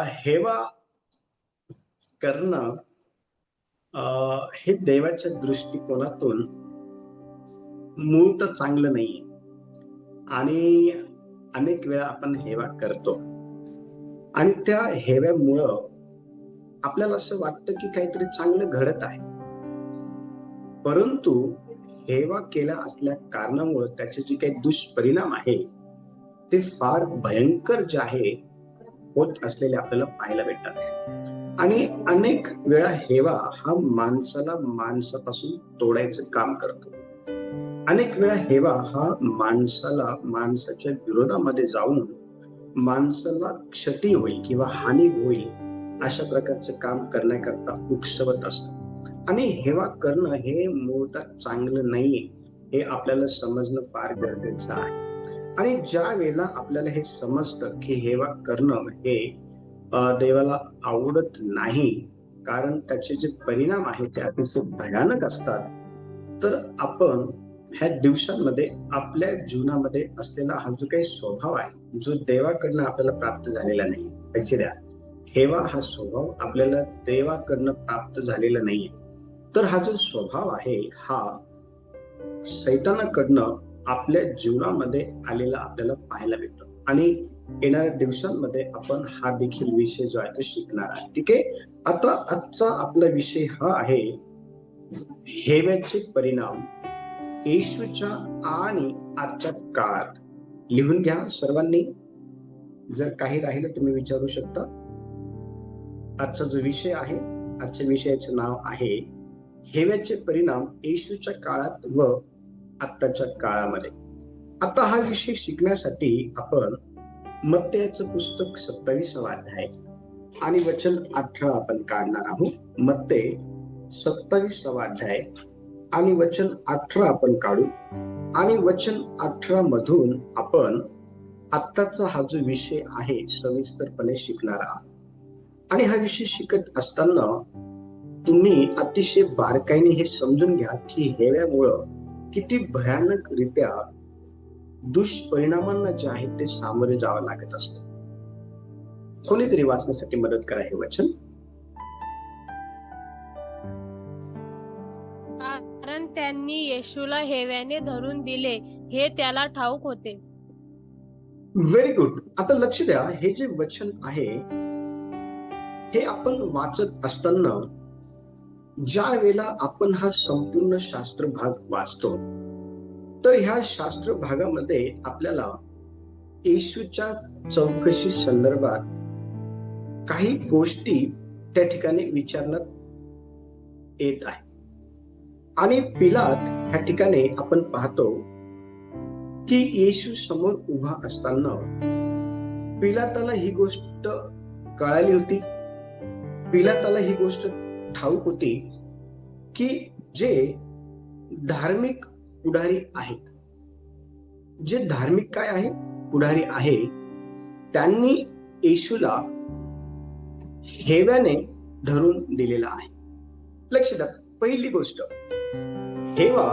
हेवा करणं हे देवाच्या दृष्टिकोनातून मूळ तर चांगलं नाहीये आणि अनेक वेळा आपण हेवा करतो आणि त्या हेव्यामुळं आपल्याला असं वाटतं की काहीतरी चांगलं घडत आहे, परंतु हेवा केला असल्या कारणामुळे त्याचे जे काही दुष्परिणाम आहे ते फार भयंकर जे आहे होत असलेले आपल्याला पाहायला भेटतात. आणि अनेक वेळा हेवा हा माणसाला माणसापासून तोडायचं काम करतो. अनेक वेळा हेवा हा माणसाला माणसाच्या विरोधामध्ये जाऊन माणसाला क्षती होईल किंवा हानी होईल अशा प्रकारचं काम करण्याकरता उकसवत असतो. आणि हेवा करणं हे मूळतः चांगलं नाहीये हे आपल्याला समजणं फार गरजेचं आहे. आणि ज्या वेळेला आपल्याला हे समजतं की हेवा करणं हे देवाला आवडत नाही, कारण त्याचे जे परिणाम आहेत ते अतिशय भयानक असतात, तर आपण ह्या दिवसांमध्ये आपल्या जीवनामध्ये असलेला हा जो काही स्वभाव आहे जो देवाकडनं आपल्याला प्राप्त झालेला नाही, लक्ष द्या, हेवा हा स्वभाव आपल्याला देवाकडनं प्राप्त झालेला नाहीये, तर हा जो स्वभाव आहे हा सैतानाकडनं आपल्या जीवनामध्ये आलेला आपल्याला पाहायला भेटतो. आणि येणाऱ्या दिवसांमध्ये आपण हा देखील विषय जो आहे तो शिकणार आहे. ठीक आहे, आता आजचा आपला विषय हा आहे हेव्याचे परिणाम येशूच्या आणि आजच्या काळात. लिहून घ्या सर्वांनी, जर काही राहिलं तुम्ही विचारू शकता. आजचा जो विषय आहे, आजच्या विषयाचे नाव आहे हेव्याचे परिणाम येशूच्या काळात व आत्ताच्या काळामध्ये. आता हा विषय शिकण्यासाठी आपण मत्तेचं पुस्तक 27वा अध्याय आणि वचन 18 आपण काढणार आहोत. मत्ते 27वा अध्याय आणि वचन 18 आपण काढू आणि वचन 18 मधून आपण आत्ताचा हा जो विषय आहे सविस्तरपणे शिकणार आहोत. आणि हा विषय शिकत असताना तुम्ही अतिशय बारकाईने हे समजून घ्या की हेव्यामुळं किती भयानक रित्या दुष्परिणामांना जे आहे ते सामोरे जावं लागत असतं. कोणीतरी वाचण्यासाठी मदत करा हे वचन. कारण त्यांनी येशूला हेव्याने धरून दिले हे त्याला ठाऊक होते. Very good. आता लक्ष द्या, हे जे वचन आहे हे आपण वाचत असताना ज्या वेळेला आपण हा संपूर्ण शास्त्र भाग वाचतो, तर ह्या शास्त्र भागामध्ये आपल्याला येशूच्या चौकशी संदर्भात काही गोष्टी त्या ठिकाणी विचारण्यात येत आहे. आणि पिलात ह्या ठिकाणी आपण पाहतो की येशू समोर उभा असताना पिलाताला ही गोष्ट कळाली होती, पिलाताला ही गोष्ट ठाऊक होती की जे धार्मिक पुढारी आहेत, जे धार्मिक काय आहे पुढारी आहे, त्यांनी येशूला हेव्याने धरून दिलेला आहे. लक्ष द्या, पहिली गोष्ट, हेवा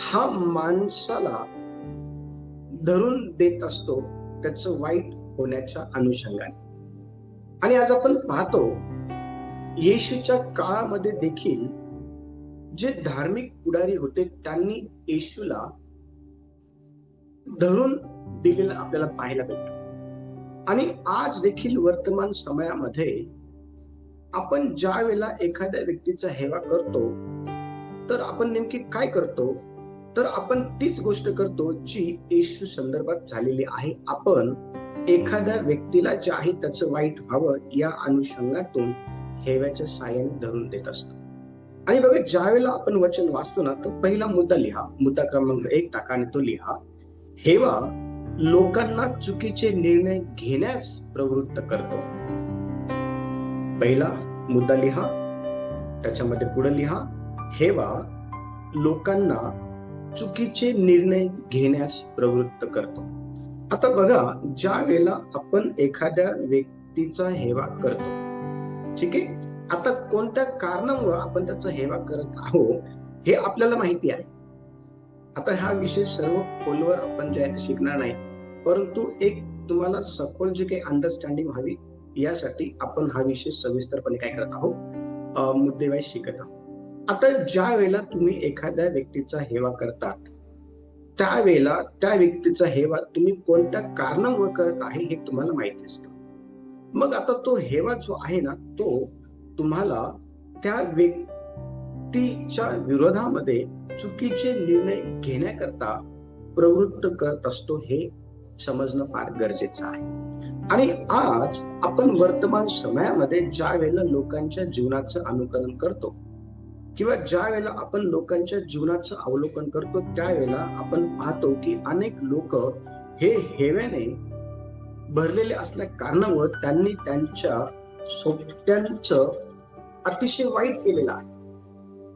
हा माणसाला धरून देत असतो त्याचं वाईट होण्याच्या अनुषंगाने. आणि आज आपण पाहतो येशूच्या काळामध्ये देखील जे धार्मिक पुढारी होते त्यांनी येशूला धरून दिलेलं आपल्याला पाहायला भेटतं. आणि आज देखील वर्तमान समयामध्ये आपण ज्या वेळेला एखाद्या व्यक्तीचा हेवा करतो तर आपण नेमकी काय करतो, तर आपण तीच गोष्ट करतो जी येशू संदर्भात झालेली आहे. आपण एखाद्या व्यक्तीला जे आहे त्याचं वाईट व्हावं या अनुषंगातून हेव्याच्या साहाय्याने धरून देत असतो. आणि बघा, ज्या वेळेला आपण वचन वाचतो ना, तर पहिला मुद्दा लिहा, मुद्दा क्रमांक 1 टाका आणि तो लिहा, हेवा लोकांना चुकीचे निर्णय घेण्यास प्रवृत्त करतो. पहिला मुद्दा लिहा, त्याच्यामध्ये पुढे लिहा, हेवा लोकांना चुकीचे निर्णय घेण्यास प्रवृत्त करतो. आता बघा, ज्या वेळेला आपण एखाद्या व्यक्तीचा हेवा करतो, ठीक आहे, आता कोणत्या कारणामुळे आपण त्याचा हेवा करत आहोत हे आपल्याला माहिती आहे. आता हा विषय सर्व खोलवर आपण जे आहे शिकणार नाही, परंतु एक तुम्हाला सखोल जे काही अंडरस्टँडिंग व्हावी यासाठी आपण हा विषय सविस्तरपणे काय करत आहोत, मुद्देवाईज शिकत आहोत. आता ज्या वेळेला तुम्ही एखाद्या व्यक्तीचा हेवा करतात, त्यावेळेला त्या व्यक्तीचा हेवा तुम्ही कोणत्या कारणामुळे करत आहे हे तुम्हाला माहिती असतं. मग आता तो हेवा जो आहे ना, तो तुम्हाला त्या व्यक्तीच्या विरोधामध्ये चुकीचे निर्णय घेण्याकरता प्रवृत्त करत असतो, हे समजणं फार गरजेचं आहे. आणि आज आपण वर्तमान समयामध्ये ज्या वेळेला लोकांच्या जीवनाचं अनुकरण करतो किंवा ज्या वेळेला आपण लोकांच्या जीवनाचं अवलोकन करतो, त्यावेळेला आपण पाहतो की अनेक लोक हे हेव्याने भरलेले असल्या कारणामुळे त्यांनी त्यांच्या सोबत्यांचं अतिशय वाईट केलेलं आहे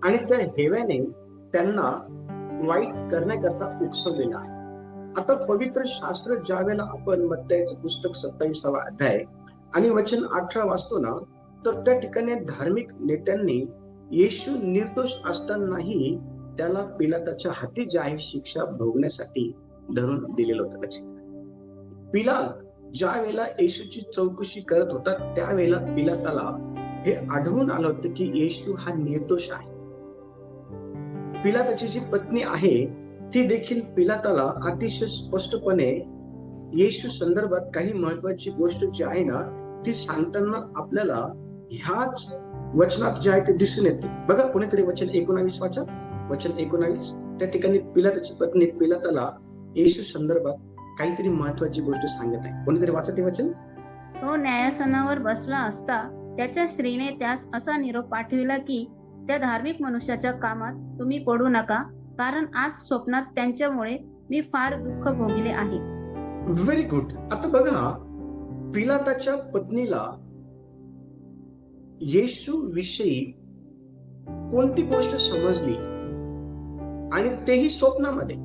आणि त्या हेव्याने त्यांना वाईट करण्याकरता उकसवलेलं आहे. आता पवित्र शास्त्र ज्या वेळेला आपण मत्तयाचं पुस्तक 27वा अध्याय आणि वचन 18 वाचतो ना, तर त्या ठिकाणी धार्मिक नेत्यांनी येशू निर्दोष असतानाही त्याला पिलाताच्या हाती जे आहे शिक्षा भोगण्यासाठी धरून दिलेलं होतं. लक्षात, पिलात ज्या वेळेला येशूची चौकशी करत होता त्यावेळेला पिलाताला हे आढळून आलं होतं की येशू हा निर्दोष आहे. पिलाताची जी पत्नी आहे ती देखील पिलाताला अतिशय स्पष्टपणे येशू संदर्भात काही महत्वाची गोष्ट जी आहे ना ती सांगताना आपल्याला ह्याच वचनात जे आहे ते दिसून येते. बघा, कोणीतरी वचन 19 वाचा. वचन 19, त्या ठिकाणी पिलाताची पत्नी पिलाताला येशू संदर्भात काहीतरी महत्वाची गोष्ट सांगत आहे. कोणीतरी वाचा ते वचन. तो न्यायासनावर बसला असता त्याच्या स्त्रीने त्यास असा निरोप पाठविला की त्या धार्मिक मनुष्याच्या कामात तुम्ही पडू नका, कारण आज स्वप्नात त्यांच्यामुळे मी फार दुःख भोगले आहे. Very good. आता बघा, पिलाताच्या पत्नीला येशू विषयी कोणती गोष्ट समजली आणि तेही स्वप्नामध्ये.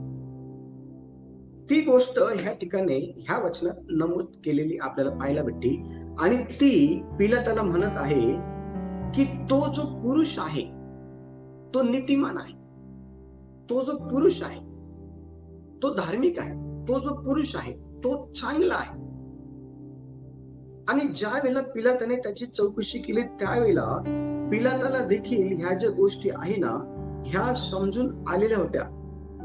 ती गोष्ट ह्या ठिकाणी ह्या वचनात नमूद केलेली आपल्याला पाहायला भेटते आणि ती पिलाताला म्हणत आहे की तो जो पुरुष आहे तो नीतिमान आहे, तो जो पुरुष आहे तो धार्मिक आहे, तो जो पुरुष आहे तो चांगला आहे. आणि ज्या वेळेला पिलाताने त्याची चौकशी केली त्यावेळेला पिलाताला देखील ह्या ज्या गोष्टी आहे ना ह्या समजून आलेल्या होत्या.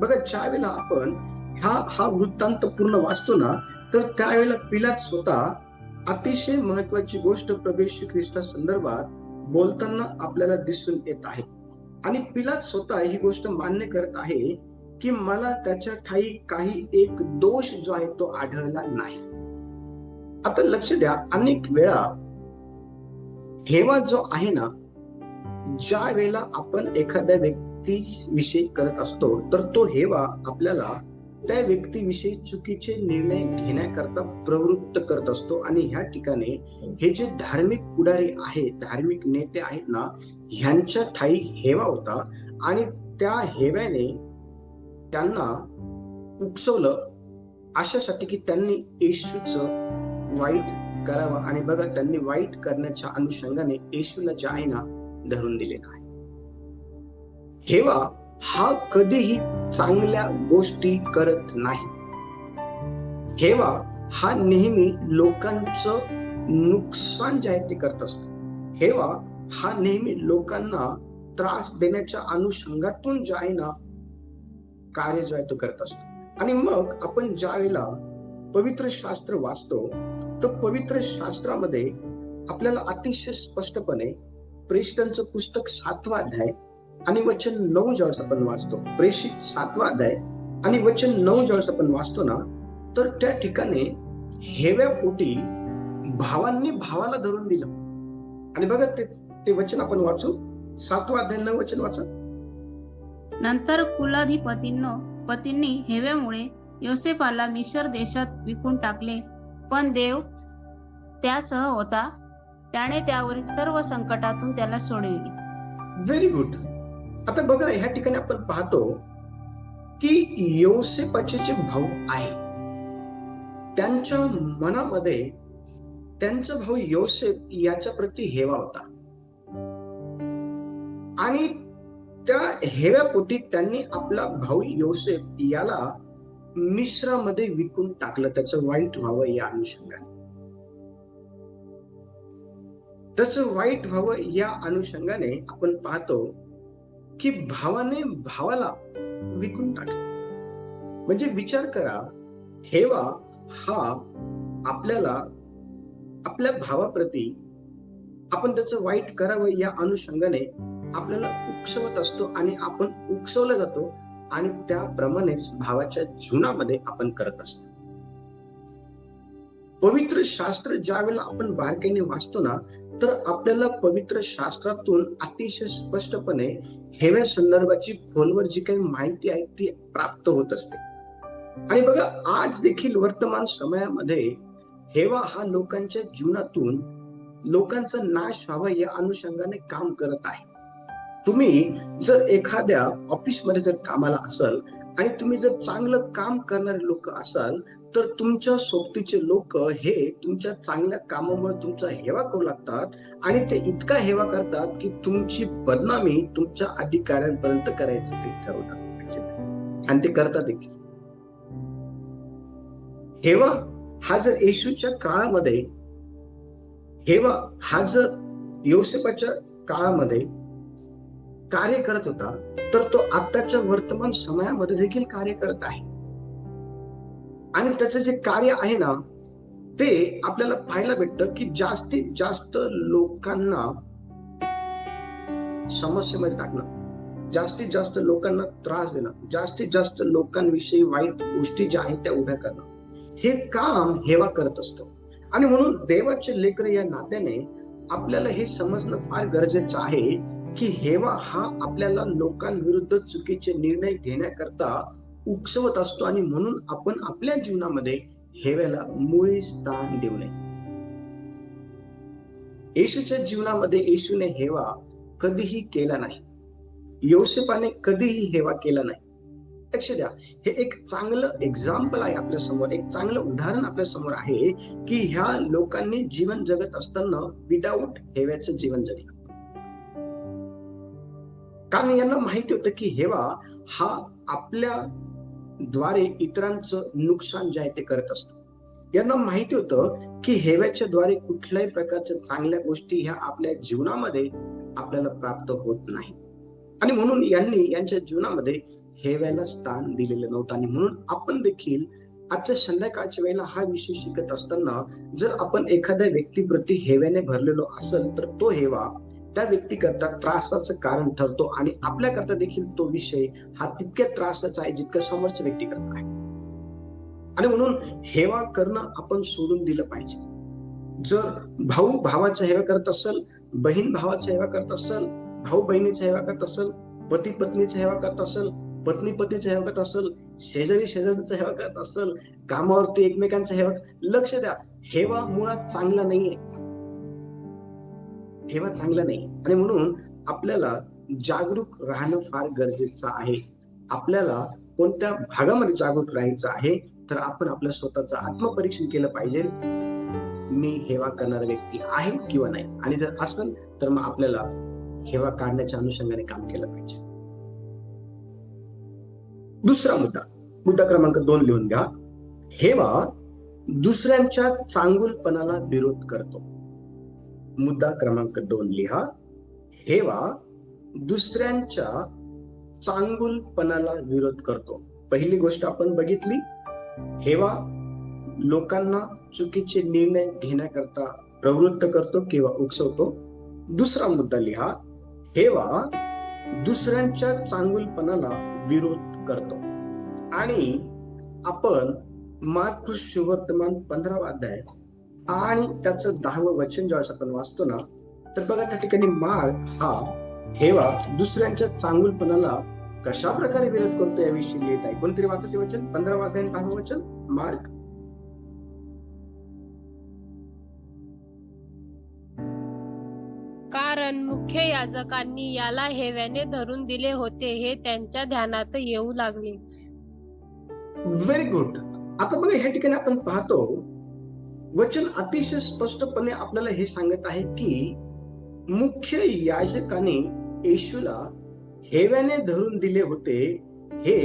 बघा, ज्या वेळेला आपण हा वृत्तांत पूर्ण वाचतो ना तर त्यावेळेला पिलात स्वतः अतिशय महत्वाची गोष्ट प्रभू येशू ख्रिस्ता संदर्भात बोलताना आपल्याला दिसून येत आहे. आणि पिलात स्वतः ही गोष्ट मान्य करत आहे की मला त्याच्या ठाई काही एक दोष जो आहे तो आढळला नाही. आता लक्ष द्या, अनेक वेळा हेवा जो आहे ना, ज्या वेळेला आपण एखाद्या व्यक्तीविषयी करत असतो तर तो हेवा आपल्याला त्या व्यक्तीविषयी चुकीचे निर्णय घेण्याकरता प्रवृत्त करत असतो. आणि ह्या ठिकाणी हे जे धार्मिक पुढारी आहेत, धार्मिक नेते आहेत ना, ह्यांच्या ठाई हेवा होता आणि त्या हेव्याने त्यांना उकसवलं अशासाठी की त्यांनी येशूचं वाईट करावं. आणि बघा, त्यांनी वाईट करण्याच्या अनुषंगाने येशूला जे आहे ना धरून दिलेला आहे. हेवा हा कधीही चांगल्या गोष्टी करत नाही. हेवा हा नेहमी लोकांचं नुकसान जे आहे ते करत असतो. हेवा हा नेहमी लोकांना त्रास देण्याच्या अनुषंगातून जे आहे ना कार्य जो आहे तो करत असतो. आणि मग आपण ज्या वेळेला पवित्र शास्त्र वाचतो तर पवित्र शास्त्रामध्ये आपल्याला अतिशय स्पष्टपणे प्रेषितांचं पुस्तक 7वा अध्याय आणि वचन 9 ज्यावेळेस आपण वाचतो, प्रेषित 7वा अध्याय आणि वचन 9 ज्यावेळेस आपण वाचतो ना तर त्या ठिकाणी हेव्या पोटी भावांनी भावाला धरून दिलं. आणि बघा ते वचन आपण वाचू, 7वा अध्याय 9 वचन वाचा. नंतर कुलाधिपतींनी हेव्यामुळे योसेफाला मिस्र देशात विकून टाकले, पण देव त्यासह होता, त्याने त्यावरील सर्व संकटातून त्याला सोडविले. Very good. आता बघा, ह्या ठिकाणी आपण पाहतो की योसेफाचे जे भाऊ आहे त्यांच्या मनामध्ये त्यांचा भाऊ योसेफ याच्या प्रती हेवा होता आणि त्या हेव्यापोटी त्यांनी आपला भाऊ योसेफ याला मिस्रामध्ये विकून टाकलं, त्याचं वाईट व्हावं या अनुषंगाने. त्याचं वाईट व्हावं या अनुषंगाने आपण पाहतो की भावाने भावाला विकून टाकलं. म्हणजे विचार करा, हेवा हा आपल्याला आपल्या भावाप्रती आपण त्याचं वाईट करावं या अनुषंगाने आपल्याला उकसवत असतो आणि आपण उकसवला जातो आणि त्याप्रमाणेच भावाच्या जीवनामध्ये आपण करत असतो. पवित्र शास्त्र ज्या वेळेला आपण बारकाईने वाचतो ना, तर आपल्याला पवित्र शास्त्रातून अतिशय स्पष्टपणे हेव्या संदर्भाची खोलवर जी काही माहिती आहे ती प्राप्त होत असते. आणि बघा, आज देखील वर्तमान समयामध्ये हेवा हा लोकांच्या जीवनातून लोकांचा नाश व्हावा या अनुषंगाने काम करत आहे. तुम्ही जर एखाद्या ऑफिसमध्ये जर कामाला असाल आणि तुम्ही जर चांगलं काम करणारे लोक असाल, तर तुमच्या सोबतीचे लोक हे तुमच्या चांगल्या कामामुळे तुमचा हेवा करू लागतात आणि ते इतका हेवा करतात की तुमची बदनामी तुमच्या अधिकाऱ्यांपर्यंत करायचं ते ठरवतात आणि ते करतात देखील. हेवा हा जर येशूच्या काळामध्ये, हेवा हा जर योसेफाच्या काळामध्ये कार्य करत होता, तर तो आताच्या वर्तमान समयामध्ये देखील कार्य करत आहे. आणि त्याचं जे कार्य आहे ना, ते आपल्याला पाहायला भेटतं की जास्तीत जास्त लोकांना समस्येमध्ये टाकणं, जास्तीत जास्त लोकांना त्रास देणं, जास्तीत जास्त लोकांविषयी वाईट गोष्टी ज्या आहेत त्या उभ्या करणं, हे काम हेवा करत असतो. आणि म्हणून देवाचे लेकर या नात्याने आपल्याला हे समजणं फार गरजेचं आहे की हेवा हा आपल्याला लोकांविरुद्ध चुकीचे निर्णय घेण्याकरता उकसवत असतो आणि म्हणून आपण आपल्या जीवनामध्ये हेव्याला मुळी स्थान देऊ नये. येशूच्या जीवनामध्ये येशूने हेवा कधीही केला नाही, योसेफाने कधीही हेवा केला नाही. लक्ष द्या, हे एक चांगलं एक्झाम्पल आहे आपल्या समोर, एक चांगलं उदाहरण आपल्या समोर आहे की ह्या लोकांनी जीवन जगत असताना विदाऊट हेव्याचं जीवन जगलं. कारण यांना माहिती होतं की हेवा हा आपल्या द्वारे इतरांचं नुकसान जे आहे ते करत असतो. यांना माहिती होतं की हेव्याच्या द्वारे कुठल्याही प्रकारच्या चांगल्या गोष्टी ह्या आपल्या जीवनामध्ये आपल्याला प्राप्त होत नाही. आणि म्हणून यांनी यांच्या जीवनामध्ये हेव्याला स्थान दिलेलं नव्हतं. आणि म्हणून आपण देखील आजच्या संध्याकाळच्या वेळेला हा विषय शिकत असताना जर आपण एखाद्या व्यक्तीप्रती हेव्याने भरलेलो असेल, तर तो हेवा त्या व्यक्तीकरता त्रासाचं कारण ठरतो आणि आपल्याकरता देखील तो विषय हा तितक्या त्रासाचा आहे जितका समोरच्या व्यक्ती करता आहे. आणि म्हणून हेवा करणं आपण सोडून दिलं पाहिजे. जर भाऊ भावाचा हेवा करत असेल, बहीण भावाचा हेवा करत असेल, भाऊ बहिणीचा हेवा करत असेल, पती पत्नीचा हेवा करत असेल, पत्नी पतीचा हेवा करत असेल, शेजारी शेजारीचा हेवा करत असेल, कामावरती एकमेकांचा हेवा, लक्ष द्या, हेवा मुळात चांगला नाहीये. हेवा चांगला नाही. आणि म्हणून आपल्याला जागरूक राहणं फार गरजेचं आहे. आपल्याला कोणत्या भागामध्ये जागरूक राहायचं आहे, तर आपण आपल्या स्वतःचं आत्मपरीक्षण केलं पाहिजे. मी हेवा करणारा व्यक्ती आहे किंवा नाही, आणि जर असेल तर मग आपल्याला हेवा काढण्याच्या अनुषंगाने काम केलं पाहिजे. दुसरा मुद्दा क्रमांक 2 लिहून घ्या. हेवा दुसऱ्यांच्या चांगुलपणाला विरोध करतो. मुद्दा क्रमांक 2 लिहा. हेवा दुसऱ्यांच्या चांगुलपणाला विरोध करतो. पहिली गोष्ट आपण बघितली, हेवा लोकांना चुकीचे निर्णय घेण्याकरता प्रवृत्त करतो किंवा उकसवतो. दुसरा मुद्दा लिहा, हेवा दुसऱ्यांच्या चांगुलपणाला विरोध करतो. आणि आपण मार्क सुवर्तमान 15वा अध्याय आणि त्याचं 10वं वचन ज्यावेळेस आपण वाचतो ना, तर बघा त्या ठिकाणी मार्क हा हेवा दुसऱ्यांच्या चांगुलपणाला कशा प्रकारे विरोध करतो याविषयी लिहित आहे. कोणतरी वाचत ते वचन, 15वा अध्याय 10वं वचन, मार्क. कारण मुख्य याजकांनी याला हेव्याने धरून दिले होते हे त्यांच्या ध्यानात येऊ लागले. Very good. आता बघा ह्या ठिकाणी आपण पाहतो वचन अतिशय स्पष्टपणे आपल्याला हे सांगत आहे की मुख्य याजकाने येशूला हेव्याने धरून दिले होते हे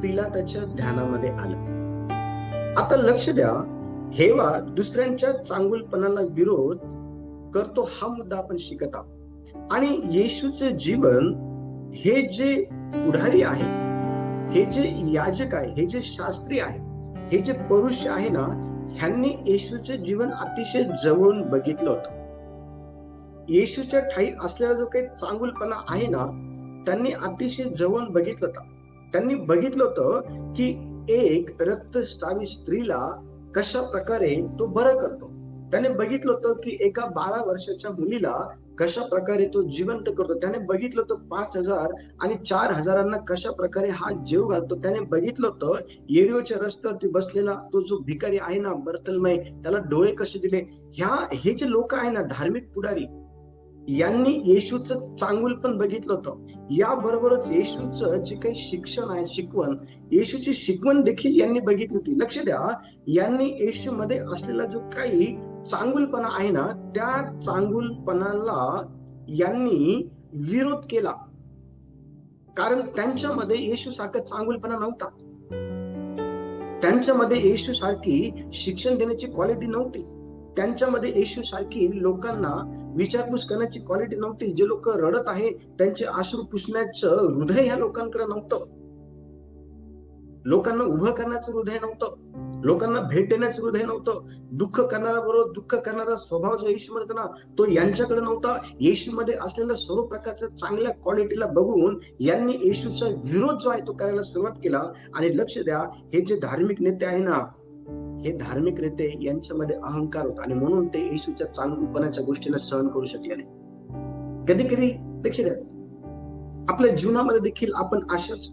पिलाताच्या ध्यानामध्ये आलं. आता लक्ष द्या, हेवा दुसऱ्यांच्या चांगुलपणाला विरोध करतो हा मुद्दा आपण शिकत आहोत. आणि येशूचे जीवन, हे जे पुढारी आहे, हे जे याजक आहे, हे जे शास्त्री आहे, हे जे पुरुष आहे ना, ह्यांनी येशूचे जीवन अतिशय जवळून बघितलं होतं. येशूच्या ठाई असलेला जो काही चांगुलपणा आहे ना, त्यांनी अतिशय जवळून बघितलं होतं. त्यांनी बघितलं होतं की एक रक्तस्रावी स्त्रीला कशा प्रकारे तो बरं करतो. त्याने बघितलं होतं की एका 12 वर्षाच्या मुलीला कशा प्रकारे तो जिवंत करतो. त्याने बघितलं होतं 5,000 आणि 4,000 कशा प्रकारे हा जीव घालतो. त्याने बघितलं होतं येरियोच्या रस्त्यावरती बसलेला तो जो भिकारी आहे ना, बर्तलमय, त्याला डोळे कसे दिले. हे जे लोक आहे ना, धार्मिक पुढारी, यांनी येशूचं चांगुलपण बघितलं होतं. याबरोबरच येशूचं जे काही शिक्षण आहे, शिकवण, येशूची शिकवण देखील यांनी बघितली होती. लक्ष द्या, यांनी येशूमध्ये असलेला जो काही चांगुलपणा आहे ना, त्या चांगुलपणाला यांनी विरोध केला. कारण त्यांच्यामध्ये येशू सारखा चांगुलपणा नव्हता. त्यांच्यामध्ये येशू सारखी शिक्षण देण्याची क्वालिटी नव्हती. त्यांच्यामध्ये येशू सारखी लोकांना विचारपूस करण्याची क्वालिटी नव्हती. जे लोक रडत आहे त्यांचे अश्रू पुसण्याचं हृदय ह्या लोकांकडे नव्हतं. लोकांना उभं करण्याचं हृदय नव्हतं. लोकांना भेट देण्याचं हृदय नव्हतं. दुःख करणारा बरोबर दुःख करणारा स्वभाव जो येशूमध्ये ना, तो यांच्याकडे नव्हता. येशूमध्ये असलेल्या सर्व प्रकारच्या चांगल्या क्वालिटीला बघून यांनी येशूचा विरोध जो आहे तो करायला सुरुवात केला. आणि लक्ष द्या, हे जे धार्मिक नेते आहे ना, हे धार्मिक नेते यांच्यामध्ये अहंकार होता आणि म्हणून ते येशूच्या चांगुलपणाच्या गोष्टीला सहन करू शकले नाही. कधी कधी लक्ष द्या, आपल्या जीवनामध्ये देखील आपण अशाच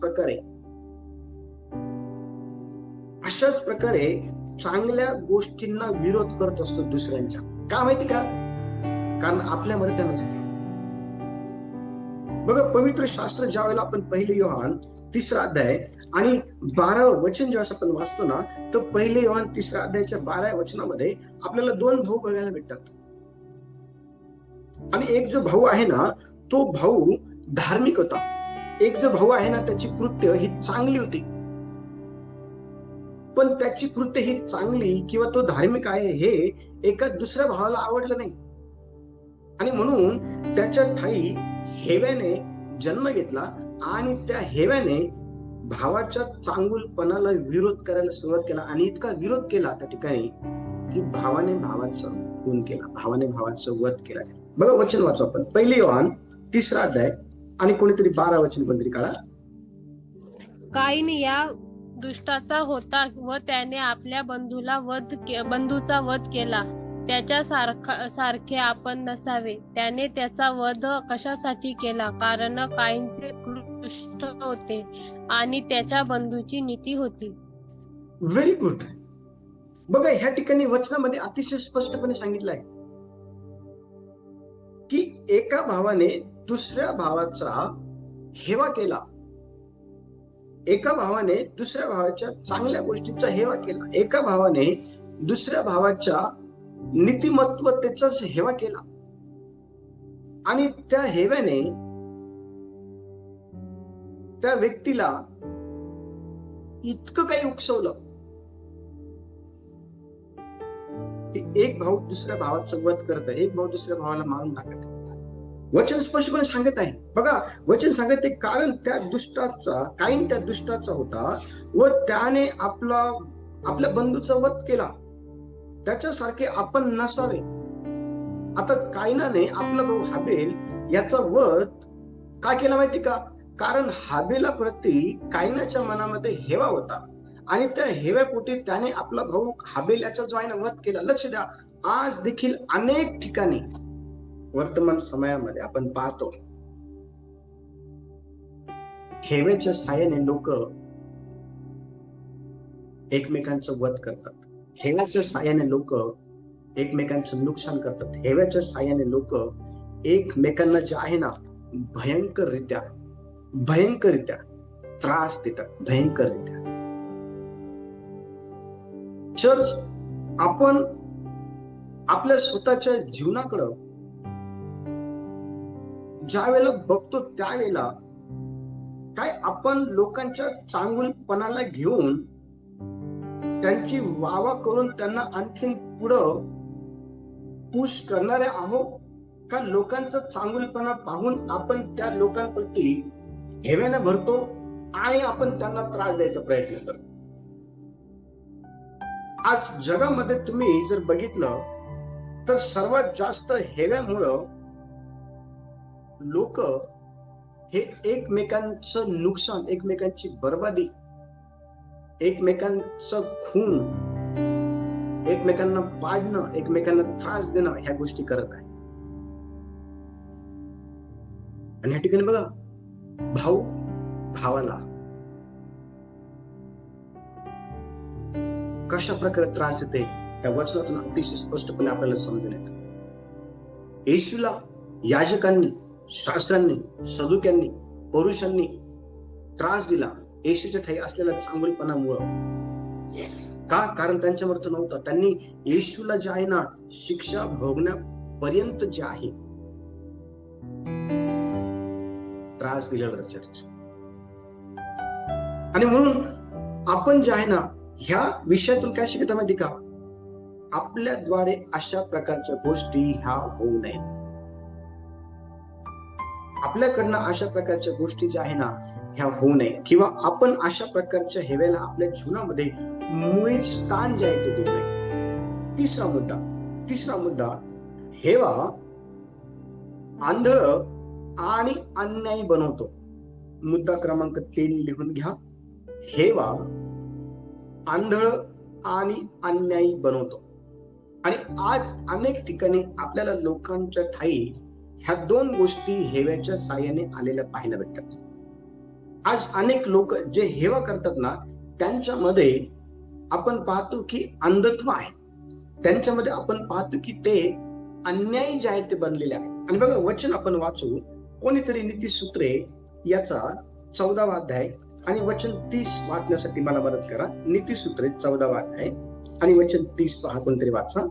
प्रकारे चांगल्या गोष्टींना विरोध करत असतो दुसऱ्यांच्या. का माहिती का? कारण आपल्यामध्ये त्या नसते. बघा, पवित्र शास्त्र ज्या वेळेला आपण 1 योहान 3रा अध्याय आणि 12वं वचन जेव्हा आपण वाचतो ना, तर 1 योहान 3ऱ्या अध्यायाच्या 12व्या वचनामध्ये आपल्याला 2 भाऊ बघायला भेटतात. आणि एक जो भाऊ आहे ना, तो भाऊ धार्मिक होता. एक जो भाऊ आहे ना, त्याची कृत्य ही चांगली होती. पण त्याची कृत्य ही चांगली किंवा तो धार्मिक आहे हे एका दुसऱ्या भावाला आवडलं नाही. आणि म्हणून त्याच्या ठाई हेव्याने जन्म घेतला आणि त्या हेव्याने भावाच्या चांगुलपणाला विरोध करायला सुरुवात केला. आणि इतका विरोध केला त्या ठिकाणी की भावाने भावाचा खून केला, भावाने भावाचा वध केला. बघा, वचन वाचू आपण. 1 योहान 3रा अध्याय आणि कोणीतरी 12 वचन कोणतरी काढा. काईन या दुष्टाचा होता व त्याने आपल्या बंधूचा वध केला. त्याच्या सारखे आपण नसावे. त्याने त्याचा वध कशासाठी केला? कारण काहींचे दुष्ट होते आणि त्याच्या बंधूची नीती होती. Very good. बघा, ह्या ठिकाणी वचनामध्ये अतिशय स्पष्टपणे सांगितलं आहे की एका भावाने दुसऱ्या भावाचा हेवा केला. एका भावाने दुसऱ्या भावाच्या चांगल्या गोष्टीचा हेवा केला. एका भावाने दुसऱ्या भावाच्या नीतिमत्वतेचा हेवा केला. आणि त्या हेव्याने त्या व्यक्तीला इतकं काही उकसवलं की एक भाऊ दुसऱ्या भावाचं वध करत आहे, एक भाऊ दुसऱ्या भावाला मारून टाकत आहे. वचन स्पष्टपणे सांगत आहे. बघा, वचन सांगत आहे कारण काईन त्या दुष्टाचा होता व त्याने आपल्या बंधूचा वध केला. त्याच्यासारखे आपण नसावे. आता काईनाने आपला भाऊ हाबेल याचा वध का केला माहिती का? कारण हाबेला प्रती काईनाच्या मनामध्ये हेवा होता आणि त्या हेव्यापोटी त्याने आपला भाऊ हाबेल याचा जो आहे ना वध केला. लक्ष द्या, आज देखील अनेक ठिकाणी वर्तमान समयामध्ये आपण पाहतो हेवेच्या साहाय्याने लोक एकमेकांचं वध करतात. हेव्याच्या साहाय्याने लोक एकमेकांचं नुकसान करतात. हेव्याच्या साहाय्याने लोक एकमेकांना जे आहे ना भयंकररित्या त्रास देतात. भयंकररित्या. चर्च, आपण आपल्या स्वतःच्या जीवनाकडं ज्या वेळेला बघतो त्यावेळेला काय आपण लोकांच्या चांगुलपणाला घेऊन त्यांची वावा करून त्यांना आणखीन पुढं पुश करणारे आहोत का लोकांचा चांगुलपणा पाहून आपण त्या लोकांप्रती हेवेने भरतो आणि आपण त्यांना त्रास द्यायचा प्रयत्न करतो? आज जगामध्ये तुम्ही जर बघितलं तर सर्वात जास्त हेव्यामुळं लोक हे एकमेकांचं नुकसान, एकमेकांची बर्बादी, एकमेकांचं खून, एकमेकांना पाडणं, एकमेकांना त्रास देणं ह्या गोष्टी करत आहे. आणि या ठिकाणी बघा, भाऊ भावाला कशा प्रकारे त्रास देते त्या वचनातून अतिशय स्पष्टपणे आपल्याला समजून येतं. येशूला याजकांनी, शास्त्रांनी, सदुक्यांनी, पौरुषांनी त्रास दिला येशूच्या ठाई असलेल्या चांगुलपणामुळं. का? कारण त्यांच्यावर तो नव्हता. त्यांनी येशूला जे आहे ना, शिक्षा भोगण्यापर्यंत जे आहे त्रास दिलेला चर्च. आणि म्हणून आपण जे आहे ना, ह्या विषयातून काय शिकत माहिती का? आपल्याद्वारे अशा प्रकारच्या गोष्टी ह्या होऊ नये. आपल्याकडनं अशा प्रकारच्या गोष्टी ज्या आहे ना ह्या होऊ नये, किंवा आपण अशा प्रकारच्या हेवेला आपल्या जीवनामध्ये मुळीच स्थान जे आहे ते देऊ नये. तिसरा मुद्दा, हेवा आंधळ आणि अन्यायी बनवतो. मुद्दा क्रमांक 3 लिहून घ्या. हेवा आंधळ आणि अन्यायी बनवतो. आणि आज अनेक ठिकाणी आपल्याला लोकांच्या ठाई ह्या दोन गोष्टी हेव्याच्या साहाय्याने आलेल्या पाहायला भेटतात. आज अनेक लोक जे हेवा करतात ना, त्यांच्यामध्ये आपण पाहतो की अंधत्व आहे. त्यांच्यामध्ये आपण पाहतो की ते अन्यायी जे आहे ते बनलेले आहे. आणि बघा, वचन आपण वाचू. कोणीतरी नीतिसूत्रे याचा 14वा अध्याय आणि वचन 30 वाचण्यासाठी मला मदत करा. नीतिसूत्रे 14वा अध्याय आणि वचन 30 पहा, कोणतरी वाचा.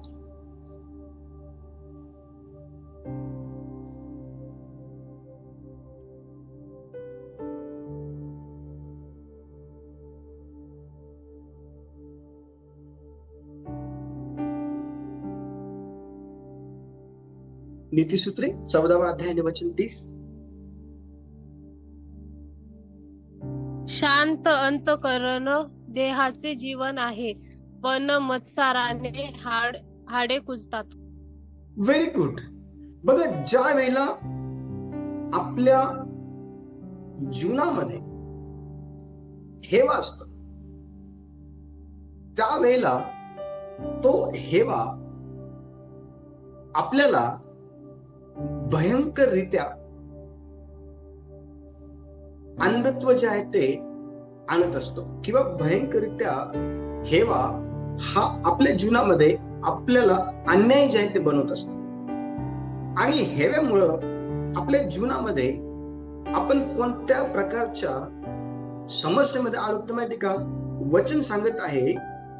नीतिसूत्रे 14वा अध्याय आणि वचन 30. शांत अंतःकरण देहाचे जीवन आहे, पण मत्सराने हाडे कुजतात. Very good. बघा, ज्या वेळेला आपल्या जीवनामध्ये हेवा असतो, त्यावेळेला तो हेवा आपल्याला भयंकररित्या अंधत्व जे आहे ते आणत असतो, किंवा भयंकररित्या हेवा हा आपल्या जीवनामध्ये आपल्याला अन्याय जे आहे ते बनवत असतो. आणि हेव्यामुळं आपल्या जीवनामध्ये आपण कोणत्या प्रकारच्या समस्येमध्ये अडकतो माहिती का? वचन सांगत आहे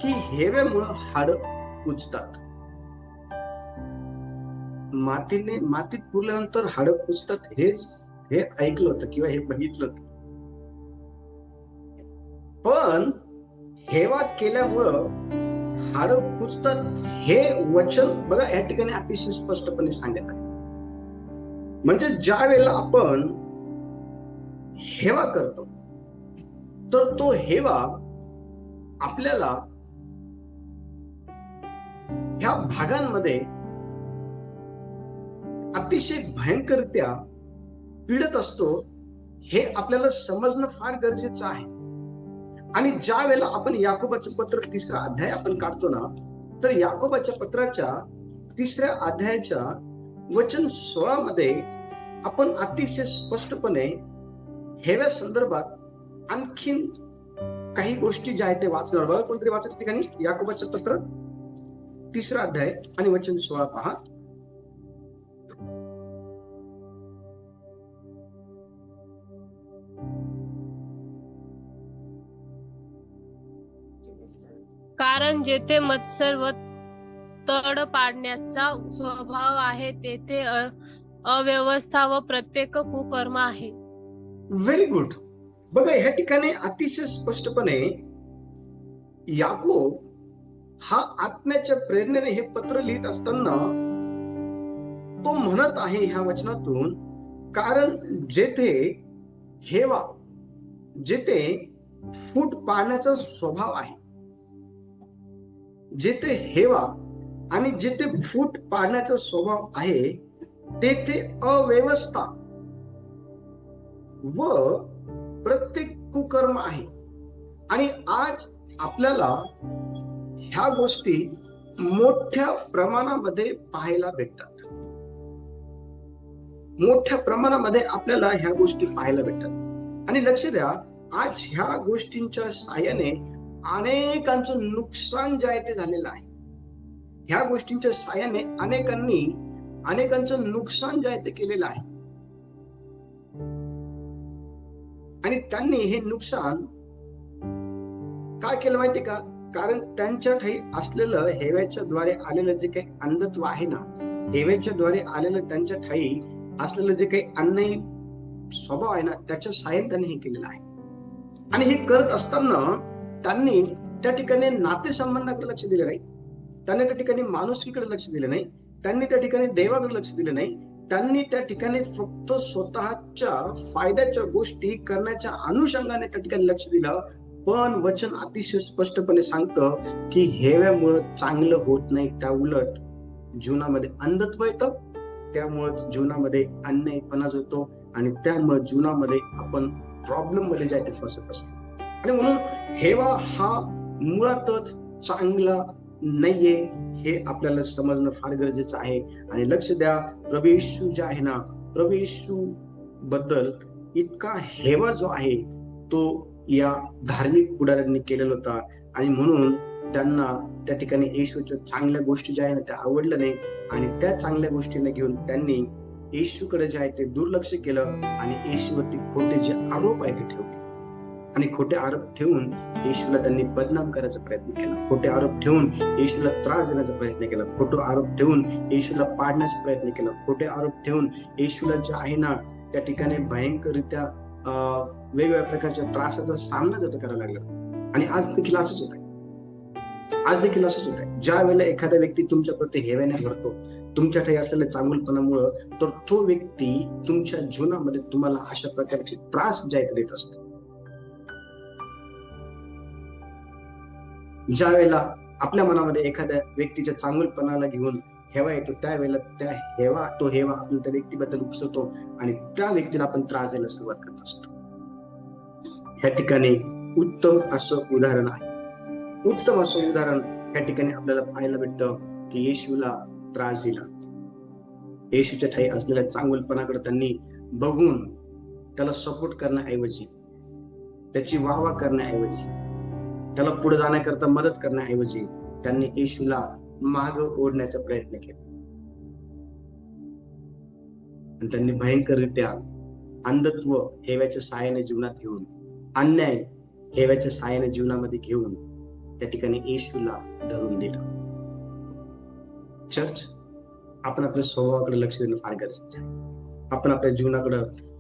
की हेव्यामुळं हाड कुजतात. मातीत पुरल्यानंतर हाड कुजतात हे ऐकलं होतं किंवा हे बघितलं होतं. पण हेवा केल्यामुळं हाड कुजतात हे वचन बघा या ठिकाणी अतिशय स्पष्टपणे सांगत आहे. म्हणजे ज्या वेळेला आपण हेवा करतो तर तो हेवा आपल्याला ह्या भागांमध्ये अतिशय भयंकररित्या पीडत असतो, हे आपल्याला समजणं फार गरजेचं आहे. आणि ज्या वेळेला आपण याकोबाचं पत्र 3रा अध्याय आपण काढतो ना, तर याकोबाच्या पत्राच्या 3ऱ्या अध्यायाच्या वचन 16 मध्ये आपण अतिशय स्पष्टपणे हेव्या संदर्भात आणखीन काही गोष्टी ज्या आहेत ते वाचणार. बघा, कोणतरी वाचत ठिकाणी याकोबाचं पत्र 3रा अध्याय आणि वचन 16 पहा. कारण जेथे मत्सर व तड पाडण्याचा स्वभाव आहे, तेथे अव्यवस्था व प्रत्येक कुकर्म आहे. Very good. बघा, ह्या ठिकाणी अतिशय स्पष्टपणे याकोब हा आत्म्याच्या प्रेरणेने हे पत्र लिहित असताना तो म्हणत आहे ह्या वचनातून, कारण जेथे हेवा, जेथे फूट पाडण्याचा स्वभाव आहे, जेथे हेवा आणि जेथे फूट पाडण्याचा स्वभाव आहे, तेथे अव्यवस्था व प्रत्येक कुकर्म आहे. आणि आज आपल्याला ह्या गोष्टी मोठ्या प्रमाणामध्ये पाहायला भेटतात. मोठ्या प्रमाणामध्ये आपल्याला ह्या गोष्टी पाहायला भेटतात. आणि लक्ष द्या, आज ह्या गोष्टींच्या साहाय्याने अनेकांचं नुकसान जे आहे ते झालेलं आहे. ह्या गोष्टींच्या साहाय्याने अनेकांचं नुकसान जे आहे ते केलेलं आहे. आणि त्यांनी हे नुकसान काय केलं माहिती का? कारण त्यांच्या ठाई असलेलं हेवेच्या द्वारे आलेलं जे काही अंधत्व आहे ना, हेवेच्या द्वारे आलेलं त्यांच्या ठाई असलेलं जे काही अन्यायी स्वभाव आहे ना, त्याच्या साहाय्याने त्यांनी हे केलेलं आहे. आणि हे करत असताना त्यांनी त्या ठिकाणी नातेसंबंधाकडे लक्ष दिले नाही, त्यांनी त्या ठिकाणी माणुसकीकडे लक्ष दिले नाही, त्यांनी त्या ठिकाणी देवाकडे लक्ष दिले नाही. त्यांनी त्या ठिकाणी फक्त स्वतःच्या फायद्याच्या गोष्टी करण्याच्या अनुषंगाने त्या ठिकाणी लक्ष दिलं. पण वचन अतिशय स्पष्टपणे सांगतं की हेव्यामुळे चांगलं होत नाही, त्या उलट जीवनामध्ये अंधत्व येतं, त्यामुळे जीवनामध्ये अन्यायपणा होतो आणि त्यामुळे जीवनामध्ये आपण प्रॉब्लेम मध्ये जायला फसत असतो. आणि म्हणून हेवा हा मुळातच चांगला नाहीये, हे आपल्याला समजणं फार गरजेचं आहे. आणि लक्ष द्या, प्रभू येशू जे आहे ना, प्रभू येशू बद्दल इतका हेवा जो आहे तो या धार्मिक पुढाऱ्यांनी केलेला होता. आणि म्हणून त्यांना त्या ठिकाणी येशूच्या चांगल्या गोष्टी ज्या आहे ना त्या आवडल्या नाही. आणि त्या चांगल्या गोष्टींना घेऊन त्यांनी येशूकडे जे आहे ते दुर्लक्ष केलं आणि येशूवरती खोटे जे आरोप आहे ते ठेवले. आणि खोटे आरोप ठेवून येशूला त्यांनी बदनाम करायचा प्रयत्न केला, खोटे आरोप ठेवून येशूला त्रास देण्याचा प्रयत्न केला, खोटे आरोप ठेवून येशूला पाडण्याचा प्रयत्न केला, खोटे आरोप ठेवून येशूला जे आहे ना त्या ठिकाणी भयंकररित्या वेगवेगळ्या प्रकारच्या त्रासाचा सामना जातो करायला लागला. आणि आज देखील असंच होत आहे, आज देखील असंच होत आहे. ज्या वेळेला एखादा व्यक्ती तुमच्या प्रति हेवेने भरतो, तुमच्या ठाई असलेल्या चांगुलपणामुळं, तर तो व्यक्ती तुमच्या जीवनामध्ये तुम्हाला अशा प्रकारचे त्रास जे आहेत देत असतो. ज्या वेळेला आपल्या मनामध्ये एखाद्या व्यक्तीच्या चांगुलपणाला घेऊन हेवा येतो, त्यावेळेला तो हेवा आपल्या त्या व्यक्तीबद्दल उपसवतो आणि त्या व्यक्तीला आपण त्रास द्यायला सुरुवात करत असतो. ह्या ठिकाणी उत्तम असं उदाहरण आहे, उत्तम असं उदाहरण ह्या ठिकाणी आपल्याला पाहायला भेटतं की येशूला त्रास दिला. येशूच्या ठाई असलेल्या चांगुलपणाकडे त्यांनी बघून त्याला सपोर्ट करण्याऐवजी, त्याची वाहवा करण्याऐवजी, त्याला पुढे जाण्याकरता मदत करण्याऐवजी त्यांनी येशूला माग ओढण्याचा प्रयत्न केला. आणि त्यांनी भयंकररित्या अंधत्व हेव्याच्या साहाय्याने जीवनात घेऊन, अन्याय हेव्याच्या साहाय्याने जीवनामध्ये घेऊन त्या ठिकाणी येशूला धरून दिलं. चर्च, आपण आपल्या स्वभावाकडे लक्ष देणं फार गरजेचं आहे. आपण आपल्या जीवनाकडे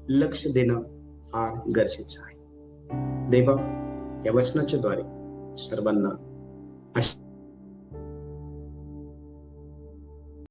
लक्ष देणं फार गरजेचं आहे. देवा या वचनाच्या द्वारे सर्वांना